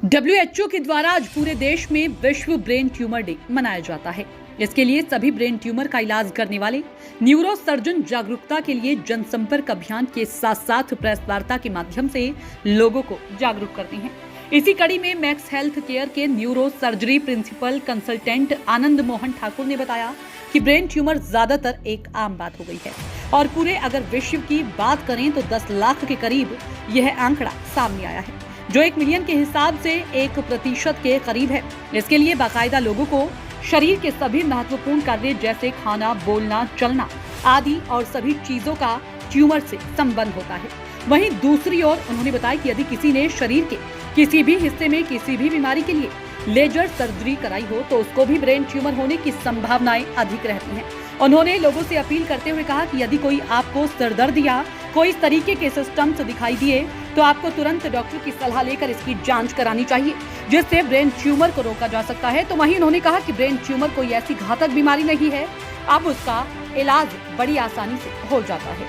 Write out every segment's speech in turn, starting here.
WHO के द्वारा आज पूरे देश में विश्व ब्रेन ट्यूमर डे मनाया जाता है। इसके लिए सभी ब्रेन ट्यूमर का इलाज करने वाले न्यूरो सर्जन जागरूकता के लिए जनसंपर्क अभियान के साथ साथ प्रेस वार्ता के माध्यम से लोगों को जागरूक करते हैं। इसी कड़ी में मैक्स हेल्थ केयर के neuro surgery principal consultant Anand Mohan Thakur ने बताया कि ब्रेन ट्यूमर ज्यादातर एक आम बात हो गई है और पूरे अगर विश्व की बात करें तो 10 लाख के करीब यह आंकड़ा सामने आया है, जो 1 मिलियन के हिसाब से 1% के करीब है। इसके लिए बाकायदा लोगों को शरीर के सभी महत्वपूर्ण कार्य जैसे खाना, बोलना, चलना आदि और सभी चीजों का ट्यूमर से संबंध होता है। वहीं दूसरी ओर उन्होंने बताया कि यदि किसी ने शरीर के किसी भी हिस्से में किसी भी बीमारी के लिए लेजर सर्जरी कराई हो तो उसको भी ब्रेन ट्यूमर होने की संभावनाएं अधिक रहती हैं। उन्होंने लोगों से अपील करते हुए कहा कि यदि कोई आपको सिरदर्द या कोई इस तरीके के सिस्टम्स दिखाई दिए तो आपको तुरंत डॉक्टर की सलाह लेकर इसकी जांच करानी चाहिए, जिससे ब्रेन ट्यूमर को रोका जा सकता है। तो वहीं उन्होंने कहा कि ब्रेन ट्यूमर कोई ऐसी घातक बीमारी नहीं है, अब उसका इलाज बड़ी आसानी से हो जाता है।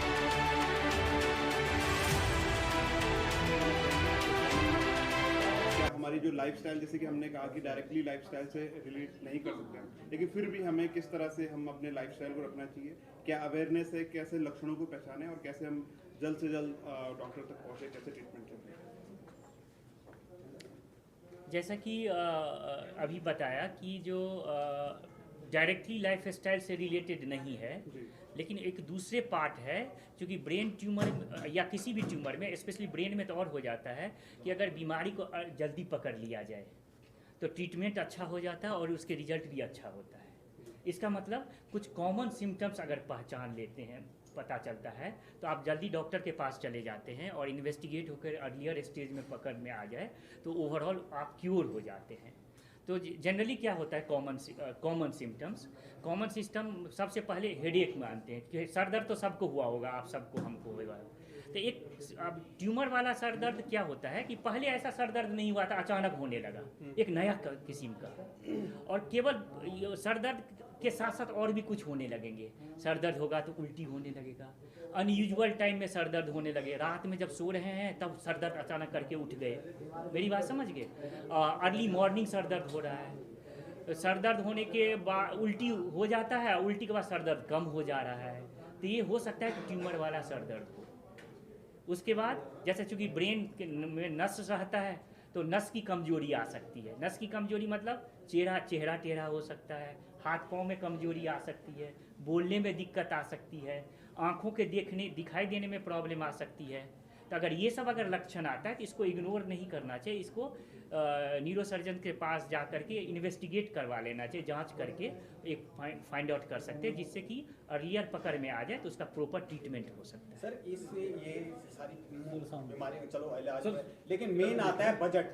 हमारी जो लाइफस्टाइल, जैसे कि हमने कहा कि डायरेक्टली लाइफस्टाइल से रिलेट नहीं कर सकते हैं, लेकिन फिर भी हमें किस तरह से हम अपने लाइफस्टाइल को रखना चाहिए, क्या अवेयरनेस है, कैसे लक्षणों को पहचानें और कैसे हम जल्द से जल्द डॉक्टर तक पहुंचे, कैसे ट्रीटमेंट चलें। जैसा कि अभी बताया कि जो डायरेक्टली लाइफस्टाइल से रिलेटेड नहीं है, लेकिन एक दूसरे पार्ट है, क्योंकि ब्रेन ट्यूमर या किसी भी ट्यूमर में, स्पेशली ब्रेन में तो और हो जाता है कि अगर बीमारी को जल्दी पकड़ लिया जाए तो ट्रीटमेंट अच्छा हो जाता है और उसके रिजल्ट भी अच्छा होता है। इसका मतलब कुछ कॉमन सिम्टम्स अगर पहचान लेते हैं, पता चलता है, तो आप जल्दी डॉक्टर के पास चले जाते हैं और इन्वेस्टिगेट होकर अर्लियर स्टेज में पकड़ में आ जाए तो ओवरऑल आप क्योर हो जाते हैं। तो जनरली क्या होता है, कॉमन सिस्टम सबसे पहले हेडेक मानते हैं कि सर दर्द तो सबको हुआ होगा, आप सबको, हमको होगा। तो एक अब ट्यूमर वाला सर दर्द क्या होता है कि पहले ऐसा सर दर्द नहीं हुआ था, अचानक होने लगा, एक नया किस्म का, और केवल सर दर्द के साथ साथ और भी कुछ होने लगेंगे। सर दर्द होगा तो उल्टी होने लगेगा, अनयूजुअल टाइम में सर दर्द होने लगे, रात में जब सो रहे हैं तब सर दर्द अचानक करके उठ गए, मेरी बात समझ गए। अर्ली मॉर्निंग सर दर्द हो रहा है, सर दर्द होने के बाद उल्टी हो जाता है, उल्टी के बाद सर दर्द कम हो जा रहा है, तो ये हो सकता है कि ट्यूमर वाला सर दर्द हो। उसके बाद जैसे चूँकि ब्रेन में नस रहता है तो नस की कमजोरी आ सकती है। नस की कमजोरी मतलब चेहरा टेढ़ा हो सकता है, हाथ पाँव में कमजोरी आ सकती है, बोलने में दिक्कत आ सकती है, आँखों के दिखाई देने में प्रॉब्लम आ सकती है। तो अगर ये सब अगर लक्षण आता है तो इसको इग्नोर नहीं करना चाहिए, इसको न्यूरो सर्जन के पास जा करके इन्वेस्टिगेट करवा लेना चाहिए, जांच करके एक फाइंड आउट कर सकते हैं, जिससे कि अर्लियर पकड़ में आ जाए तो उसका प्रॉपर ट्रीटमेंट हो सकता है। सर, इससे ये सारी बीमारी चलो इलाज, लेकिन मेन आता है बजट।